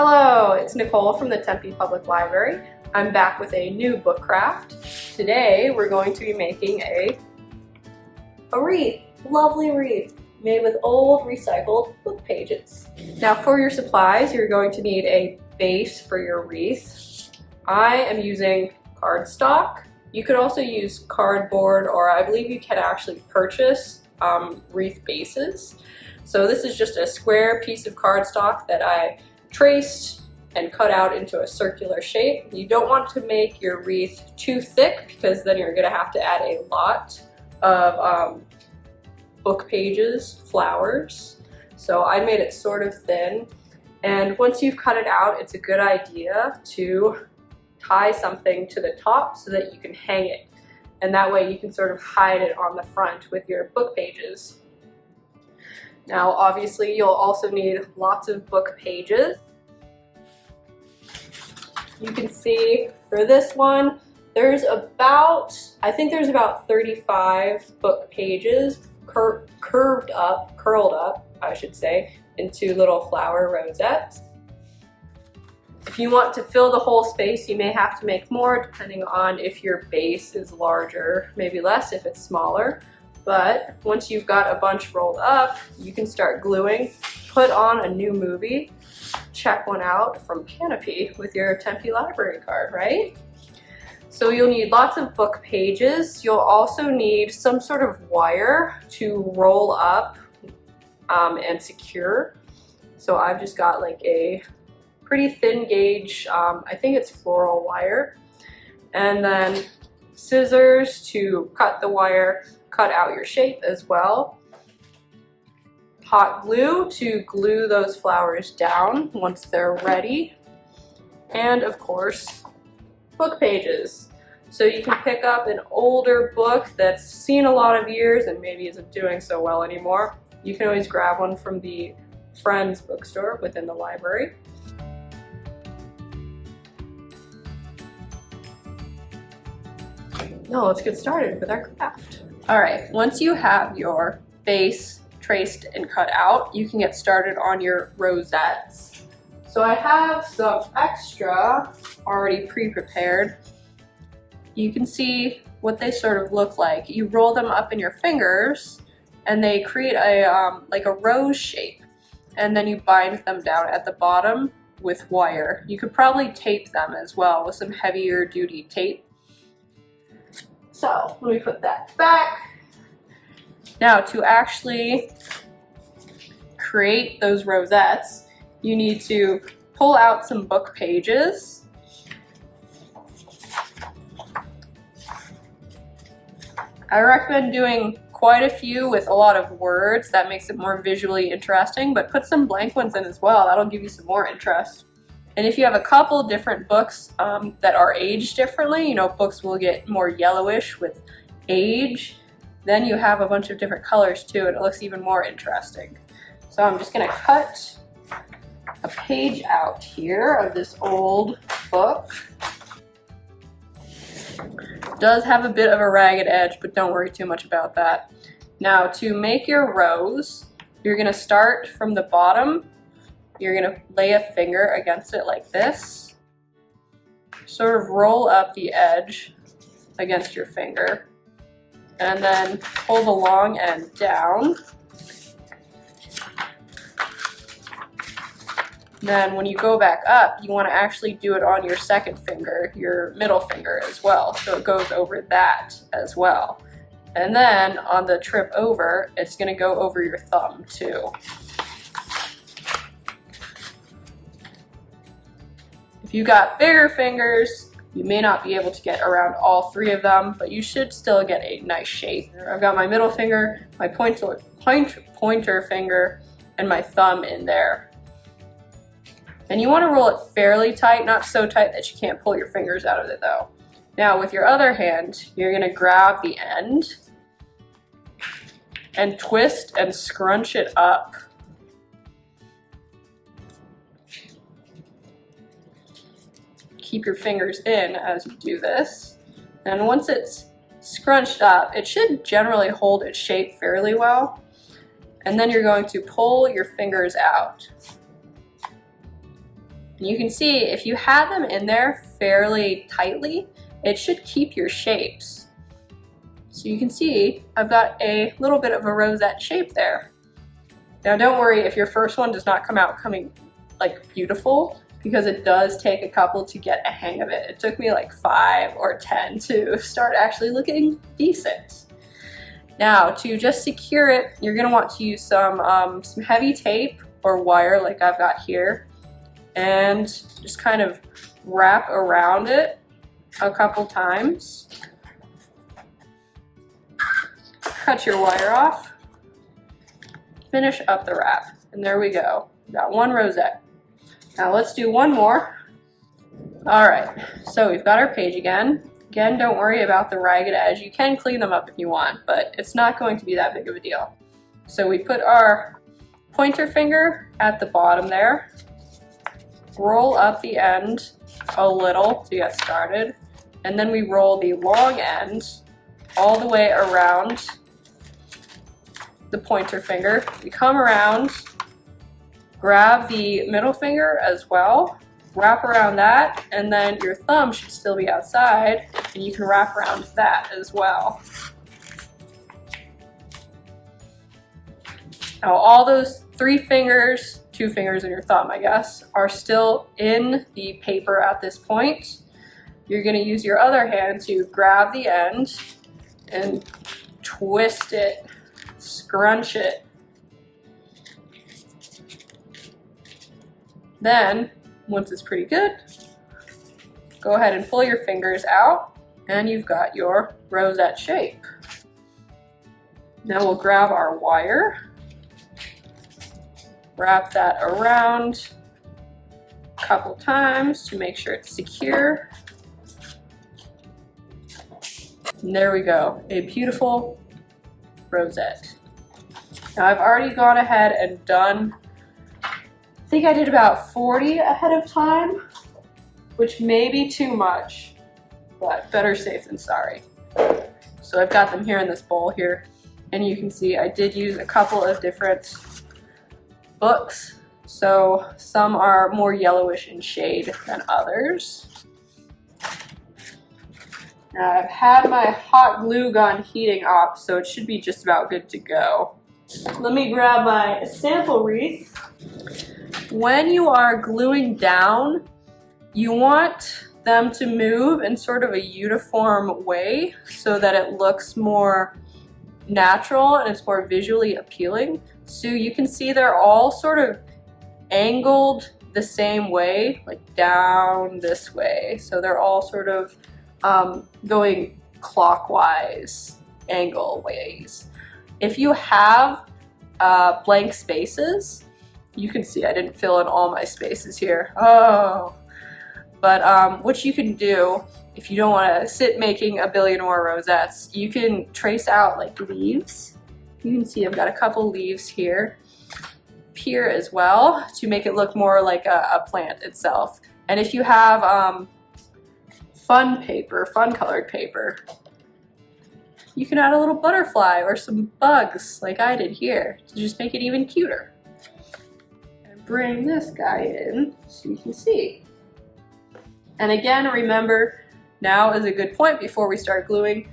Hello, it's Nicole from the Tempe Public Library. I'm back with a new book craft. Today we're going to be making a wreath, lovely wreath, made with old recycled book pages. Now for your supplies, you're going to need a base for your wreath. I am using cardstock. You could also use cardboard, or I believe you can actually purchase wreath bases. So this is just a square piece of cardstock that I traced and cut out into a circular shape. You don't want to make your wreath too thick because then you're going to have to add a lot of book pages, flowers. So I made it sort of thin, and once you've cut it out, it's a good idea to tie something to the top so that you can hang it, and that way you can sort of hide it on the front with your book pages. Now obviously you'll also need lots of book pages. You can see for this one, there's about, I think there's about 35 book pages curled up, I should say, into little flower rosettes. If you want to fill the whole space, you may have to make more depending on if your base is larger, maybe less if it's smaller. But once you've got a bunch rolled up, you can start gluing. Put on a new movie, check one out from Canopy with your Tempe library card, right? So you'll need lots of book pages. You'll also need some sort of wire to roll up and secure. So I've just got like a pretty thin gauge, I think it's floral wire. And then scissors to cut the wire, cut out your shape as well. Hot glue to glue those flowers down once they're ready. And of course, book pages. So you can pick up an older book that's seen a lot of years and maybe isn't doing so well anymore. You can always grab one from the Friends bookstore within the library. Now let's get started with our craft. All right, once you have your base traced and cut out, you can get started on your rosettes. So I have some extra already pre-prepared. You can see what they sort of look like. You roll them up in your fingers and they create a like a rose shape, and then you bind them down at the bottom with wire. You could probably tape them as well with some heavier duty tape. So let me put that back. Now to actually create those rosettes, you need to pull out some book pages. I recommend doing quite a few with a lot of words. That makes it more visually interesting, but put some blank ones in as well. That'll give you some more interest. And if you have a couple different books that are aged differently, you know, books will get more yellowish with age, then you have a bunch of different colors too, and it looks even more interesting. So I'm just gonna cut a page out here of this old book. It does have a bit of a ragged edge, but don't worry too much about that. Now to make your rose, you're gonna start from the bottom. You're gonna lay a finger against it like this. Sort of roll up the edge against your finger, and then pull the long end down. Then when you go back up, you want to actually do it on your second finger, your middle finger as well, so it goes over that as well. And then on the trip over, it's going to go over your thumb too. If you got bigger fingers, you may not be able to get around all three of them, but you should still get a nice shape. I've got my middle finger, my pointer finger, and my thumb in there. And you want to roll it fairly tight, not so tight that you can't pull your fingers out of it though. Now with your other hand, you're going to grab the end and twist and scrunch it up. Keep your fingers in as you do this. And once it's scrunched up, it should generally hold its shape fairly well. And then you're going to pull your fingers out. And you can see if you have them in there fairly tightly, it should keep your shapes. So you can see I've got a little bit of a rosette shape there. Now don't worry if your first one does not come out like beautiful, because it does take a couple to get a hang of it. It took me like 5 or 10 to start actually looking decent. Now to just secure it, you're gonna want to use some heavy tape or wire like I've got here, and just kind of wrap around it a couple times. Cut your wire off, finish up the wrap, and there we go. We've got one rosette. Now let's do one more. All right, so we've got our page again. Again, don't worry about the ragged edge. You can clean them up if you want, but it's not going to be that big of a deal. So we put our pointer finger at the bottom there, roll up the end a little to get started, and then we roll the long end all the way around the pointer finger. We come around, grab the middle finger as well, wrap around that, and then your thumb should still be outside, and you can wrap around that as well. Now all those 3 fingers, 2 fingers and your thumb, I guess, are still in the paper at this point. You're gonna use your other hand to grab the end and twist it, scrunch it. Then, once it's pretty good, go ahead and pull your fingers out, and you've got your rosette shape. Now we'll grab our wire, wrap that around a couple times to make sure it's secure. And there we go, a beautiful rosette. Now I've already gone ahead and done, I think I did about 40 ahead of time, which may be too much, but better safe than sorry. So I've got them here in this bowl here, and you can see I did use a couple of different books. So some are more yellowish in shade than others. Now I've had my hot glue gun heating up, so it should be just about good to go. Let me grab my sample wreath. When you are gluing down, you want them to move in sort of a uniform way so that it looks more natural and it's more visually appealing. So you can see they're all sort of angled the same way, like down this way. So they're all sort of going clockwise angle ways. If you have blank spaces, you can see I didn't fill in all my spaces here. Oh, but what you can do if you don't want to sit making a billion more rosettes, you can trace out like leaves. You can see I've got a couple leaves here as well to make it look more like a plant itself. And if you have fun colored paper, you can add a little butterfly or some bugs like I did here to just make it even cuter. And bring this guy in so you can see. And again, remember, now is a good point before we start gluing.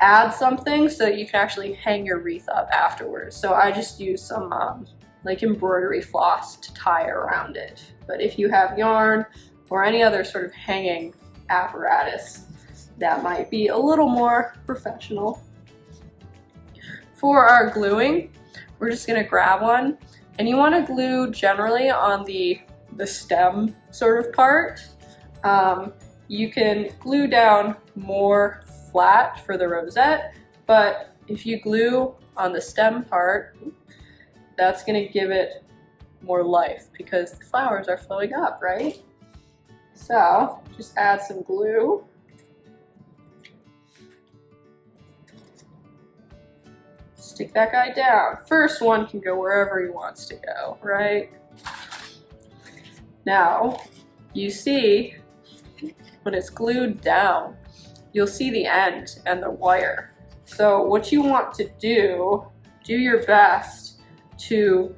Add something so that you can actually hang your wreath up afterwards. So I just use some like embroidery floss to tie around it. But if you have yarn or any other sort of hanging apparatus, that might be a little more professional. For our gluing, we're just gonna grab one, and you wanna glue generally on the stem sort of part. You can glue down more flat for the rosette, but if you glue on the stem part, that's gonna give it more life because the flowers are flowing up, right? So just add some glue. Stick that guy down. First one can go wherever he wants to go, right? Now, you see, when it's glued down, you'll see the end and the wire. So what you want to do your best to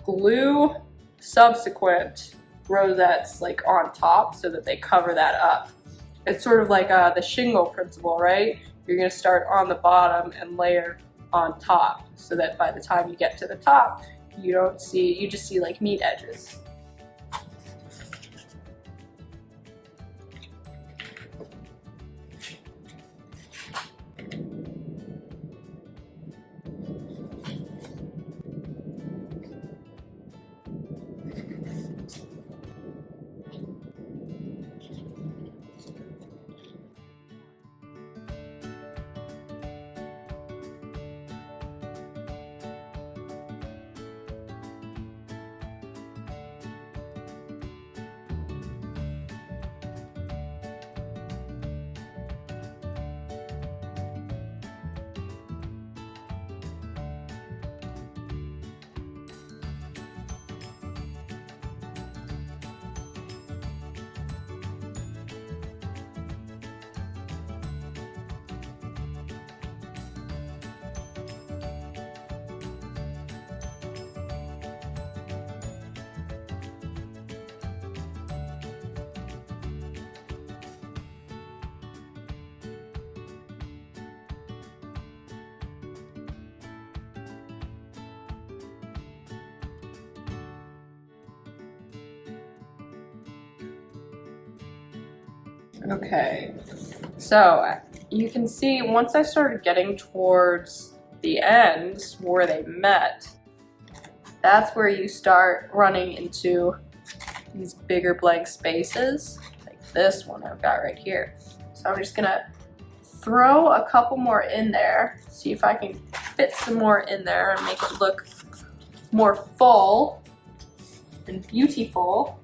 glue subsequent rosettes like on top so that they cover that up. It's sort of like the shingle principle, right? You're gonna start on the bottom and layer on top so that by the time you get to the top, you just see like neat edges. Okay, so you can see once I started getting towards the ends where they met, that's where you start running into these bigger blank spaces, like this one I've got right here. So I'm just gonna throw a couple more in there, see if I can fit some more in there and make it look more full and beautiful.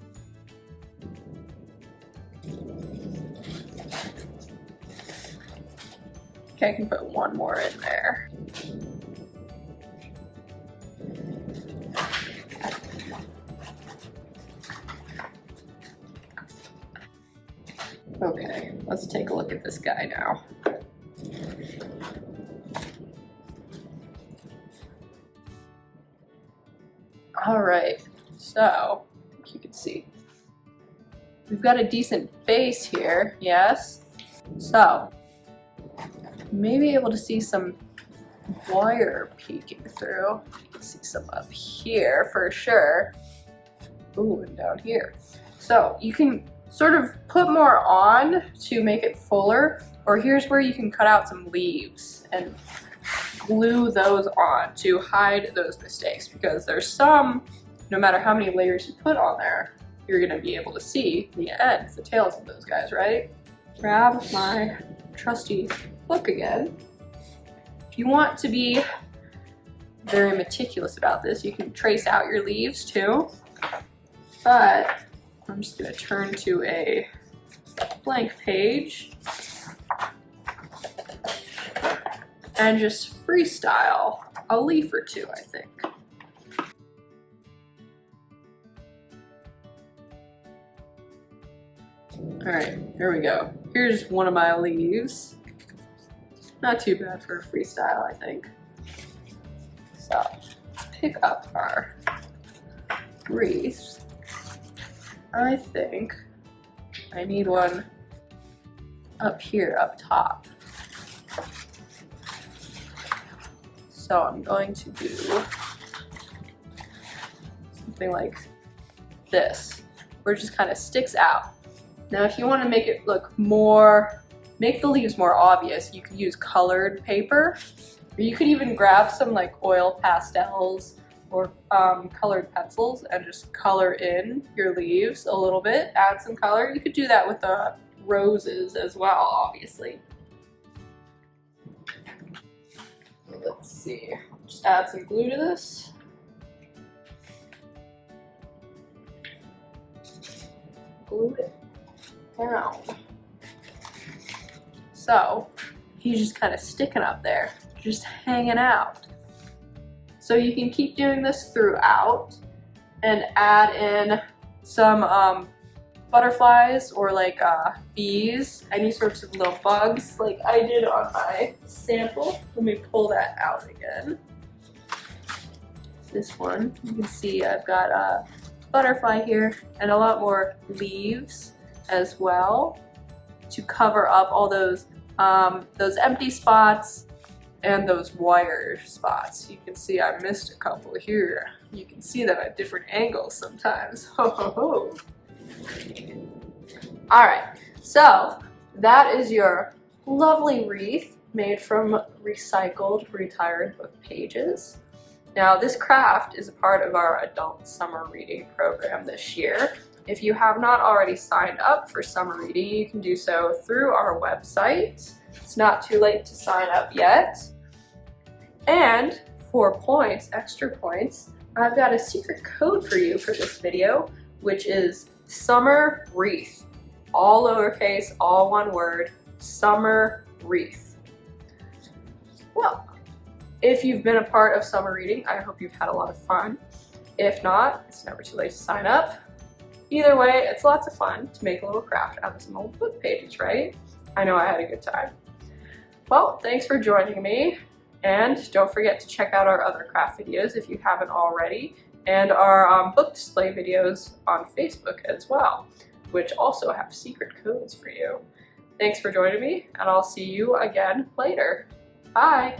I can put one more in there. Okay, let's take a look at this guy now. All right, so you can see we've got a decent base here, yes? So you may be able to see some wire peeking through. You can see some up here for sure. Ooh, and down here. So you can sort of put more on to make it fuller, or here's where you can cut out some leaves and glue those on to hide those mistakes, because there's some, no matter how many layers you put on there, you're gonna be able to see the ends, the tails of those guys, right? Grab my trusty book again. If you want to be very meticulous about this, you can trace out your leaves too, but I'm just gonna turn to a blank page and just freestyle a leaf or two, I think. All right, here we go. Here's one of my leaves. Not too bad for a freestyle, I think. So let's pick up our wreath. I think I need one up here, up top. So I'm going to do something like this, where it just kind of sticks out. Now if you want to make it look more, make the leaves more obvious, you could use colored paper, or you could even grab some like oil pastels or colored pencils and just color in your leaves a little bit, add some color. You could do that with the roses as well, obviously. Let's see, just add some glue to this. Glue it down. So he's just kind of sticking up there, just hanging out. So you can keep doing this throughout and add in some butterflies or like bees, any sorts of little bugs like I did on my sample. Let me pull that out again. This one, you can see I've got butterfly here and a lot more leaves as well to cover up all those empty spots and those wire spots. You can see I missed a couple here. You can see them at different angles sometimes. Ho ho ho. Alright, so that is your lovely wreath made from recycled retired book pages. Now this craft is a part of our adult summer reading program this year. If you have not already signed up for summer reading, you can do so through our website. It's not too late to sign up yet. And for points, extra points, I've got a secret code for you for this video, which is Summer Wreath. All lowercase, all one word, Summer Wreath. Well, if you've been a part of summer reading, I hope you've had a lot of fun. If not, it's never too late to sign up. Either way, it's lots of fun to make a little craft out of some old book pages, right? I know I had a good time. Well, thanks for joining me. And don't forget to check out our other craft videos if you haven't already, and our book display videos on Facebook as well, which also have secret codes for you. Thanks for joining me, and I'll see you again later. Bye!